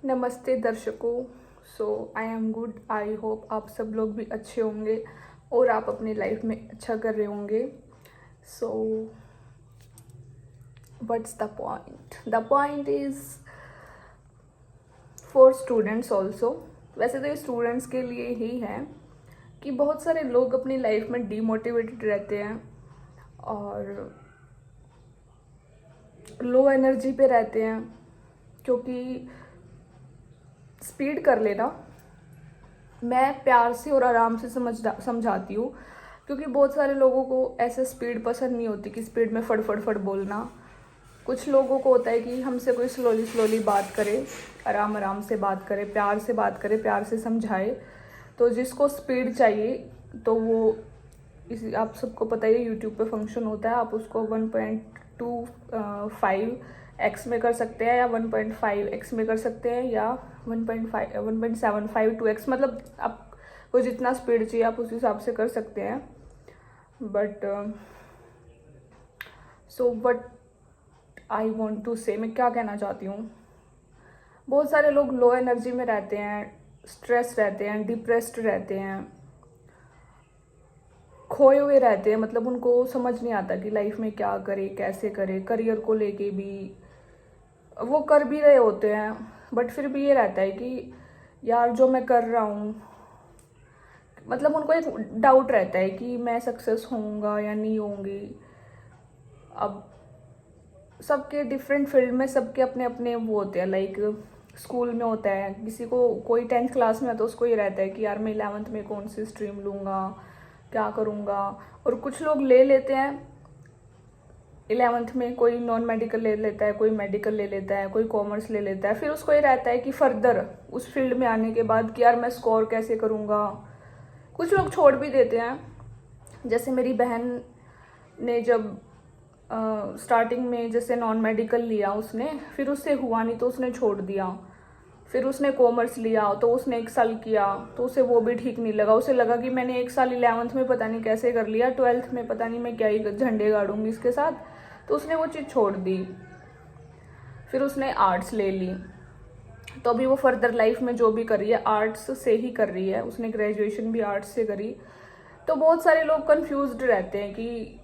नमस्ते दर्शकों। आई am good. I hope आप सब लोग भी अच्छे होंगे और आप अपनी लाइफ में अच्छा कर रहे होंगे। So what's the point is for students also. वैसे तो ये स्टूडेंट्स के लिए ही है कि बहुत सारे लोग अपनी लाइफ में डीमोटिवेटेड रहते हैं और लो एनर्जी पे रहते हैं, क्योंकि स्पीड कर लेना मैं प्यार से और आराम से समझाती हूँ, क्योंकि बहुत सारे लोगों को ऐसे स्पीड पसंद नहीं होती कि स्पीड में फट फट फट बोलना। कुछ लोगों को होता है कि हमसे कोई स्लोली बात करे, आराम आराम से बात करे, प्यार से बात करे, प्यार से समझाए। तो जिसको स्पीड चाहिए तो वो इसी आप सबको पता ही यूट्यूब पे फंक्शन होता है, आप उसको 1.25 एक्स में कर सकते हैं या 1.5 एक्स में कर सकते हैं या 1.75 2 एक्स, मतलब आपको जितना स्पीड चाहिए आप उस हिसाब से कर सकते हैं। But so what I want to say, मैं क्या कहना चाहती हूँ, बहुत सारे लोग लो एनर्जी में रहते हैं, स्ट्रेस रहते हैं, डिप्रेस्ड रहते हैं, खोए हुए रहते हैं। मतलब उनको समझ नहीं आता कि लाइफ में क्या करे, कैसे करे। करियर को लेके भी वो कर भी रहे होते हैं, बट फिर भी ये रहता है कि यार जो मैं कर रहा हूँ, मतलब उनको एक डाउट रहता है कि मैं सक्सेस होऊंगा या नहीं होंगी। अब सबके डिफरेंट फील्ड में सबके अपने अपने वो होते हैं। लाइक स्कूल में होता है, किसी को कोई 10th क्लास में है तो उसको ये रहता है कि यार मैं 11th में कौन सी स्ट्रीम लूँगा, क्या करूँगा। और कुछ लोग ले लेते हैं 11th में, कोई नॉन मेडिकल ले लेता है, कोई मेडिकल ले लेता है, कोई कॉमर्स ले लेता है। फिर उसको ये रहता है कि फर्दर उस फील्ड में आने के बाद कि यार मैं स्कोर कैसे करूँगा। कुछ लोग छोड़ भी देते हैं। जैसे मेरी बहन ने जब स्टार्टिंग में जैसे नॉन मेडिकल लिया उसने, फिर उससे हुआ नहीं तो उसने छोड़ दिया। फिर उसने कॉमर्स लिया तो उसने 1 साल किया तो उसे वो भी ठीक नहीं लगा। उसे लगा कि मैंने 1 साल 11th में पता नहीं कैसे कर लिया, 12th में पता नहीं मैं क्या ही झंडे गाड़ूंगी इसके साथ, तो उसने वो चीज़ छोड़ दी। फिर उसने आर्ट्स ले ली, तो अभी वो फर्दर लाइफ में जो भी कर रही है आर्ट्स से ही कर रही है। उसने ग्रेजुएशन भी आर्ट्स से करी। तो बहुत सारे लोग कंफ्यूज्ड रहते हैं कि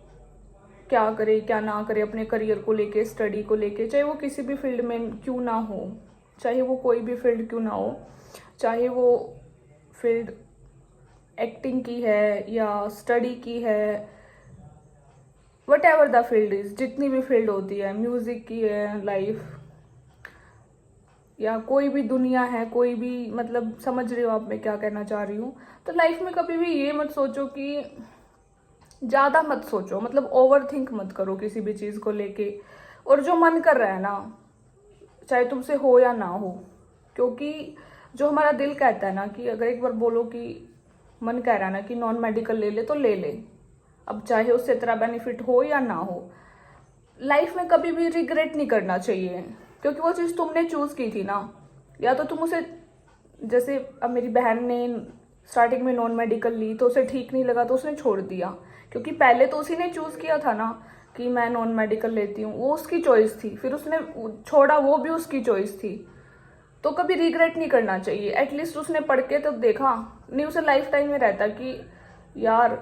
क्या करे क्या ना करे अपने करियर को लेके, स्टडी को लेके, चाहे वो किसी भी फील्ड में क्यों ना हो, चाहे वो कोई भी फील्ड क्यों ना हो, चाहे वो फील्ड एक्टिंग की है या स्टडी की है, what ever the field is, जितनी भी फील्ड होती है, म्यूजिक की है लाइफ, या कोई भी दुनिया है, कोई भी, मतलब समझ रहे हो आप मैं क्या कहना चाह रही हूँ। तो लाइफ में कभी भी ये मत सोचो कि ज़्यादा मत सोचो, मतलब ओवर थिंक मत करो किसी भी चीज़ को लेके। और जो मन कर रहा है ना, चाहे तुमसे हो या ना हो, क्योंकि जो हमारा दिल कहता है ना कि अगर एक बार बोलो कि मन कह रहा है ना कि नॉन मेडिकल ले ले तो ले ले। अब चाहे उससे तेरा बेनिफिट हो या ना हो, लाइफ में कभी भी रिग्रेट नहीं करना चाहिए, क्योंकि वो चीज़ तुमने चूज़ की थी ना। या तो तुम उसे, जैसे अब मेरी बहन ने स्टार्टिंग में नॉन मेडिकल ली तो उसे ठीक नहीं लगा तो उसने छोड़ दिया, क्योंकि पहले तो उसी ने चूज़ किया था ना कि मैं नॉन मेडिकल लेती हूँ, वो उसकी चॉइस थी। फिर उसने छोड़ा, वो भी उसकी चॉइस थी। तो कभी रिग्रेट नहीं करना चाहिए। एटलीस्ट उसने पढ़ के तो देखा, नहीं उसे लाइफ टाइम में रहता कि यार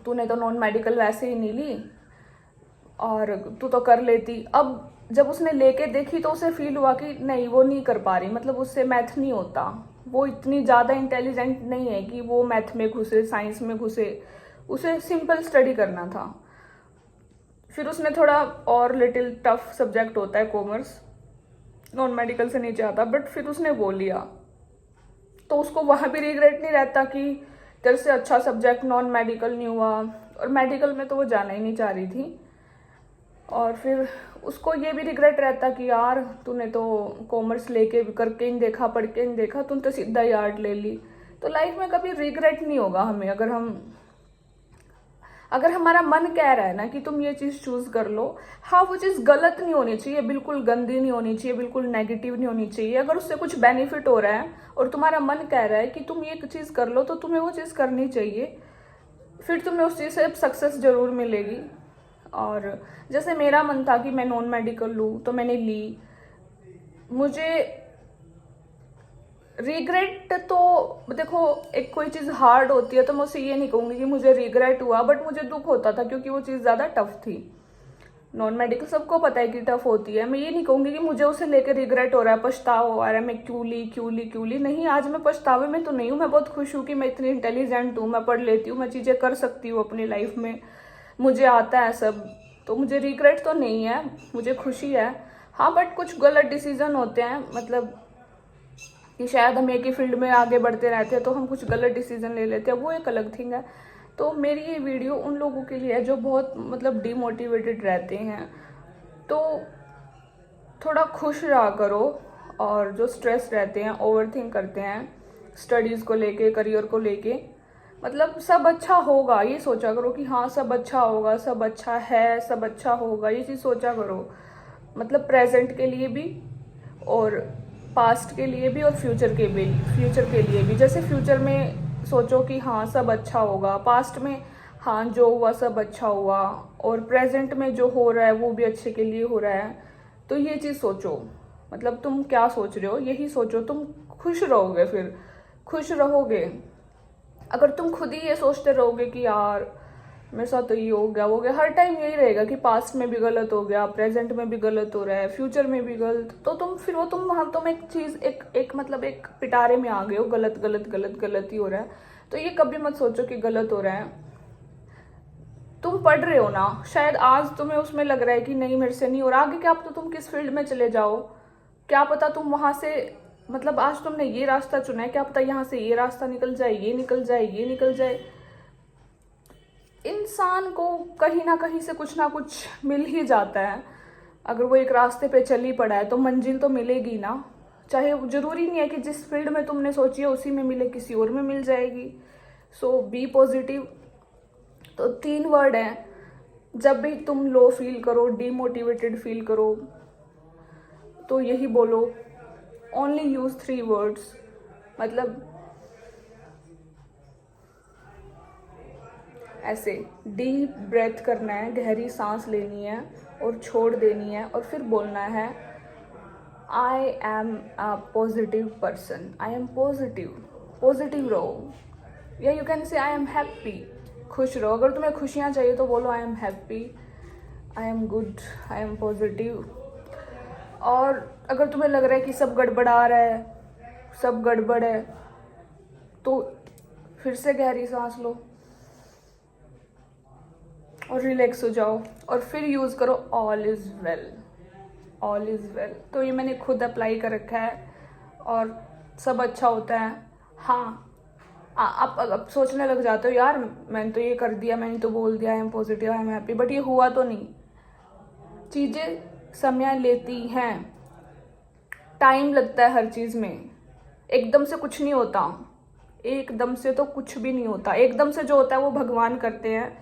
तूने तो नॉन मेडिकल वैसे ही नहीं ली और तू तो कर लेती। अब जब उसने लेके देखी तो उसे फील हुआ कि नहीं वो नहीं कर पा रही, मतलब उससे मैथ नहीं होता, वो इतनी ज़्यादा इंटेलिजेंट नहीं है कि वो मैथ में घुसे, साइंस में घुसे, उसे सिंपल स्टडी करना था। फिर उसने थोड़ा और लिटिल टफ सब्जेक्ट होता है कॉमर्स, नॉन मेडिकल से नीचे आता, बट फिर उसने वो लिया तो उसको वहाँ भी रिग्रेट नहीं रहता कि तेरे से अच्छा सब्जेक्ट नॉन मेडिकल नहीं हुआ। और मेडिकल में तो वो जाना ही नहीं चाह रही थी। और फिर उसको ये भी रिग्रेट रहता कि यार तूने तो कॉमर्स लेके करके ही नहीं देखा, पढ़ के नहीं देखा, तूने तो सीधा ही आर्ट ले ली। तो लाइफ में कभी रिग्रेट नहीं होगा हमें, अगर हमारा मन कह रहा है ना कि तुम ये चीज़ चूज कर लो। हाँ, वो चीज़ गलत नहीं होनी चाहिए, बिल्कुल गंदी नहीं होनी चाहिए, बिल्कुल नेगेटिव नहीं होनी चाहिए। अगर उससे कुछ बेनिफिट हो रहा है और तुम्हारा मन कह रहा है कि तुम ये चीज़ कर लो, तो तुम्हें वो चीज़ करनी चाहिए। फिर तुम्हें उस चीज़ से सक्सेस जरूर मिलेगी। और जैसे मेरा मन था कि मैं नॉन मेडिकल लूँ तो मैंने ली। मुझे रिग्रेट तो देखो, एक कोई चीज़ हार्ड होती है तो मैं उससे ये नहीं कहूँगी कि मुझे रिग्रेट हुआ, बट मुझे दुख होता था क्योंकि वो चीज़ ज़्यादा टफ थी। नॉन मेडिकल सबको पता है कि टफ होती है। मैं ये नहीं कहूँगी कि मुझे उसे लेकर रिग्रेट हो रहा है, पछतावा हो रहा है, मैं क्यों ली। नहीं, आज मैं पछतावे में तो नहीं हूँ। मैं बहुत खुश हूँ कि मैं इतनी इंटेलिजेंट हूँ, मैं पढ़ लेती हूँ, मैं चीज़ें कर सकती हूँ अपनी लाइफ में, मुझे आता है सब। तो मुझे रिग्रेट तो नहीं है, मुझे खुशी है। हाँ, बट कुछ गलत डिसीजन होते हैं, मतलब कि शायद हम एक ही फील्ड में आगे बढ़ते रहते हैं तो हम कुछ गलत डिसीजन ले लेते हैं, वो एक अलग थिंग है। तो मेरी ये वीडियो उन लोगों के लिए है जो बहुत मतलब डिमोटिवेटेड रहते हैं। तो थोड़ा खुश रहा करो, और जो स्ट्रेस रहते हैं, ओवरथिंक करते हैं स्टडीज़ को लेके, करियर को लेके, मतलब सब अच्छा होगा ये सोचा करो कि हाँ सब अच्छा होगा, सब अच्छा है, सब अच्छा होगा, ये चीज़ सोचा करो। मतलब प्रेजेंट के लिए भी, और पास्ट के लिए भी, और फ्यूचर के लिए भी। जैसे फ्यूचर में सोचो कि हाँ सब अच्छा होगा, पास्ट में हाँ जो हुआ सब अच्छा हुआ, और प्रेजेंट में जो हो रहा है वो भी अच्छे के लिए हो रहा है। तो ये चीज़ सोचो, मतलब तुम क्या सोच रहे हो यही सोचो, तुम खुश रहोगे। फिर खुश रहोगे अगर तुम खुद ही ये सोचते रहोगे कि यार मेरे साथ तो ये हो गया, वो हो गया, हर टाइम यही रहेगा कि पास्ट में भी गलत हो गया, प्रेजेंट में भी गलत हो रहा है, फ्यूचर में भी गलत, तो तुम फिर वो तुम एक चीज़ एक मतलब एक पिटारे में आ गए हो, गलत गलत गलत गलत ही हो रहा है। तो ये कभी मत सोचो कि गलत हो रहा है। तुम पढ़ रहे हो ना, शायद आज तुम्हें उसमें लग रहा है कि नहीं मेरे से नहीं हो रहा, आगे क्या पता तुम किस फील्ड में चले जाओ, क्या पता तुम वहां से, मतलब आज तुमने ये रास्ता चुना है, क्या पता यहाँ से ये रास्ता निकल जाए, ये निकल जाए, ये निकल जाए। इंसान को कहीं ना कुछ मिल ही जाता है। अगर वो एक रास्ते पे चल ही पड़ा है तो मंजिल तो मिलेगी ना। चाहे जरूरी नहीं है कि जिस फील्ड में तुमने सोची है उसी में मिले, किसी और में मिल जाएगी। सो बी पॉजिटिव। तो 3 वर्ड हैं, जब भी तुम लो फील करो, डीमोटिवेटेड फील करो, तो यही बोलो। ओनली यूज 3 वर्ड्स, मतलब ऐसे डीप ब्रेथ करना है, गहरी सांस लेनी है और छोड़ देनी है, और फिर बोलना है I am a positive person, I am positive रहो। या you can say I am happy, खुश रहो। अगर तुम्हें खुशियाँ चाहिए तो बोलो आई am happy, I am good, I am positive. और अगर तुम्हें लग रहा है कि सब गड़बड़ा रहा है, सब गड़बड़ है, तो फिर से गहरी सांस लो और रिलैक्स हो जाओ, और फिर यूज़ करो all is well, all is well. तो ये मैंने खुद अप्लाई कर रखा है और सब अच्छा होता है। हाँ, आप अब सोचने लग जाते हो यार मैंने तो ये कर दिया, मैंने तो बोल दिया आई am positive, I am happy, but ये हुआ तो नहीं। चीज़ें समय लेती हैं, टाइम लगता है हर चीज़ में, एकदम से कुछ नहीं होता, एकदम से तो कुछ भी नहीं होता। एकदम से जो होता है वो भगवान करते हैं,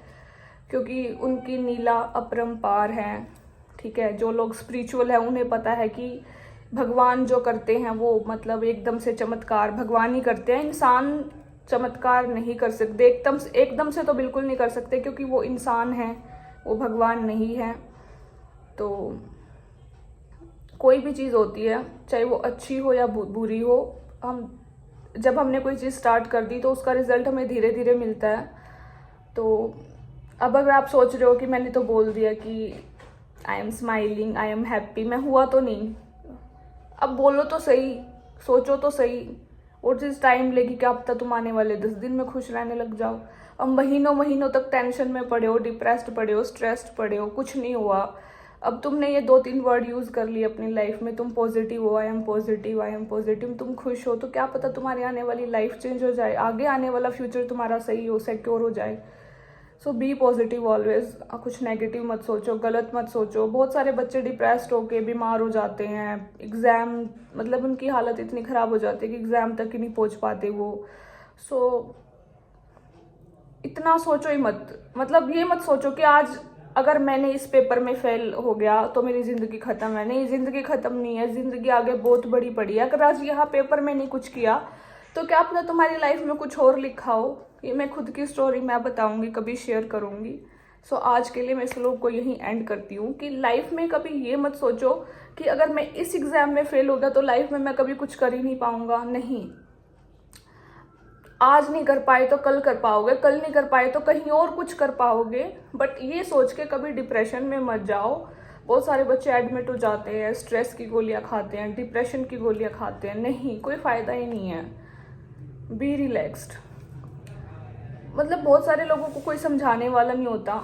क्योंकि उनकी नीला अपरंपार है। ठीक है, जो लोग स्पिरिचुअल है उन्हें पता है कि भगवान जो करते हैं वो मतलब एकदम से चमत्कार भगवान ही करते हैं। इंसान चमत्कार नहीं कर सकते एकदम से तो बिल्कुल नहीं कर सकते, क्योंकि वो इंसान है, वो भगवान नहीं है। तो कोई भी चीज़ होती है, चाहे वो अच्छी हो या बुरी हो, जब हमने कोई चीज़ स्टार्ट कर दी तो उसका रिजल्ट हमें धीरे धीरे मिलता है। तो अब अगर आप सोच रहे हो कि मैंने तो बोल दिया कि I am smiling, I am happy, मैं हुआ तो नहीं, अब बोलो तो सही, सोचो तो सही। वो चीज़ टाइम लेगी, क्या पता तुम आने वाले 10 दिन में खुश रहने लग जाओ। अब महीनों महीनों तक टेंशन में पड़े हो, डिप्रेस्ड पड़े हो, स्ट्रेस्ड पड़े हो, कुछ नहीं हुआ। अब तुमने ये 2-3 वर्ड यूज़ कर लिए अपनी लाइफ में, तुम पॉजिटिव हो, आई am positive, I am positive, तुम खुश हो, तो क्या पता तुम्हारी आने वाली लाइफ चेंज हो जाए, आगे आने वाला फ्यूचर तुम्हारा सही हो, सिक्योर हो जाए। सो बी पॉजिटिव ऑलवेज। कुछ नेगेटिव मत सोचो, गलत मत सोचो। बहुत सारे बच्चे डिप्रेस्ड होके बीमार हो जाते हैं, एग्ज़ाम मतलब उनकी हालत इतनी ख़राब हो जाती है कि एग्ज़ाम तक ही नहीं पहुंच पाते वो। सो इतना सोचो ही मत, मतलब ये मत सोचो कि आज अगर मैंने इस पेपर में फेल हो गया तो मेरी ज़िंदगी ख़त्म है। नहीं, ज़िंदगी ख़त्म नहीं है, ज़िंदगी आगे बहुत बड़ी पड़ी है। अगर आज यहाँ पेपर में नहीं कुछ किया तो क्या पता तुम्हारी लाइफ में कुछ और लिखा हो। ये मैं खुद की स्टोरी मैं बताऊंगी, कभी शेयर करूंगी। सो आज के लिए मैं इस लोग को यहीं एंड करती हूँ कि लाइफ में कभी ये मत सोचो कि अगर मैं इस एग्ज़ाम में फेल हो गया तो लाइफ में मैं कभी कुछ कर ही नहीं पाऊंगा। नहीं, आज नहीं कर पाए तो कल कर पाओगे, कल नहीं कर पाए तो कहीं और कुछ कर पाओगे। बट ये सोच के कभी डिप्रेशन में मत जाओ। बहुत सारे बच्चे एडमिट हो जाते हैं, स्ट्रेस की गोलियां खाते हैं, डिप्रेशन की गोलियां खाते हैं। नहीं, कोई फ़ायदा ही नहीं है। B relaxed. मतलब बहुत सारे लोगों को कोई समझाने वाला नहीं होता।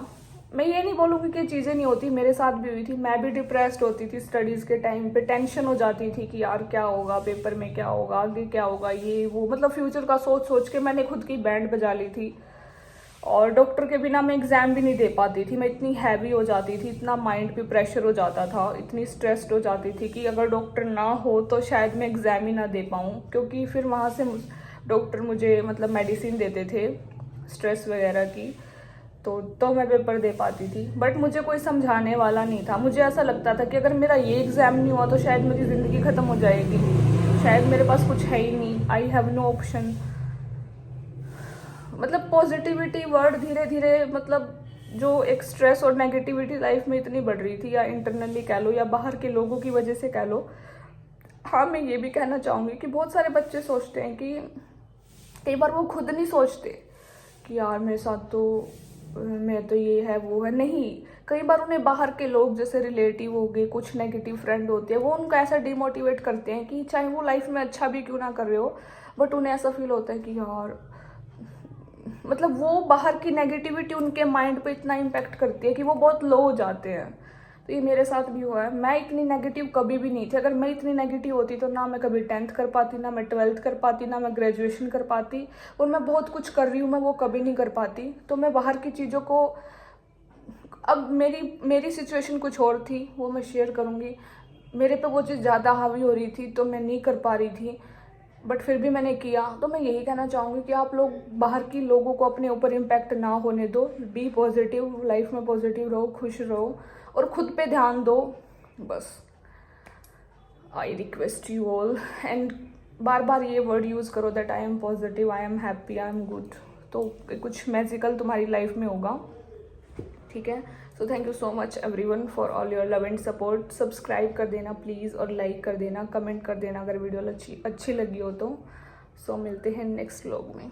मैं ये नहीं बोलूँगी कि चीज़ें नहीं होती, मेरे साथ भी हुई थी। मैं भी डिप्रेस्ड होती थी स्टडीज़ के टाइम पे, टेंशन हो जाती थी कि यार क्या होगा, पेपर में क्या होगा, आगे क्या होगा, ये वो, मतलब फ्यूचर का सोच सोच के मैंने खुद की बैंड बजा ली थी। और डॉक्टर के बिना मैं एग्ज़ाम भी नहीं दे पाती थी। मैं इतनी हैवी हो जाती थी, इतना माइंड पे प्रेशर हो जाता था, इतनी स्ट्रेस्ड हो जाती थी कि अगर डॉक्टर ना हो तो शायद मैं एग्ज़ाम ही ना दे पाऊँ। क्योंकि फिर वहाँ से डॉक्टर मुझे मतलब मेडिसिन देते थे स्ट्रेस वगैरह की, तो मैं पेपर दे पाती थी। बट मुझे कोई समझाने वाला नहीं था। मुझे ऐसा लगता था कि अगर मेरा ये एग्ज़ाम नहीं हुआ तो शायद मेरी ज़िंदगी ख़त्म हो जाएगी, शायद मेरे पास कुछ है ही नहीं, आई हैव नो ऑप्शन। मतलब पॉजिटिविटी वर्ड धीरे धीरे, मतलब जो एक स्ट्रेस और नेगेटिविटी लाइफ में इतनी बढ़ रही थी, या इंटरनली कह लो या बाहर के लोगों की वजह से कह लो। हाँ, मैं ये भी कहना चाहूँगी कि बहुत सारे बच्चे सोचते हैं कि कई बार वो खुद नहीं सोचते कि यार मेरे साथ तो मैं तो ये है वो है। नहीं, कई बार उन्हें बाहर के लोग जैसे रिलेटिव हो गए, कुछ नेगेटिव फ्रेंड होते हैं, वो उनको ऐसा डिमोटिवेट करते हैं कि चाहे वो लाइफ में अच्छा भी क्यों ना कर रहे हो, बट उन्हें ऐसा फील होता है कि यार, मतलब वो बाहर की नेगेटिविटी उनके माइंड पे इतना इम्पैक्ट करती है कि वो बहुत लो हो जाते हैं। तो ये मेरे साथ भी हुआ है। मैं इतनी नेगेटिव कभी भी नहीं थी। अगर मैं इतनी नेगेटिव होती तो ना मैं कभी 10th कर पाती, ना मैं 12th कर पाती, ना मैं ग्रेजुएशन कर पाती। और मैं बहुत कुछ कर रही हूँ, मैं वो कभी नहीं कर पाती। तो मैं बाहर की चीज़ों को, अब मेरी सिचुएशन कुछ और थी, वो मैं शेयर करूँगी। मेरे पे वो चीज़ ज़्यादा हावी हो रही थी तो मैं नहीं कर पा रही थी, बट फिर भी मैंने किया। तो मैं यही कहना चाहूँगी कि आप लोग बाहर की लोगों को अपने ऊपर इम्पैक्ट ना होने दो। बी पॉजिटिव, लाइफ में पॉजिटिव रहो, खुश रहो और खुद पे ध्यान दो। बस I request you all, and बार बार ये वर्ड यूज़ करो that I am positive, I am happy, I am good. तो कुछ मैजिकल तुम्हारी लाइफ में होगा। ठीक है, so thank you so much everyone for all your love and support. Subscribe कर देना प्लीज़, और लाइक कर देना, कमेंट कर देना अगर वीडियो अच्छी लगी हो तो। सो मिलते हैं नेक्स्ट व्लॉग में।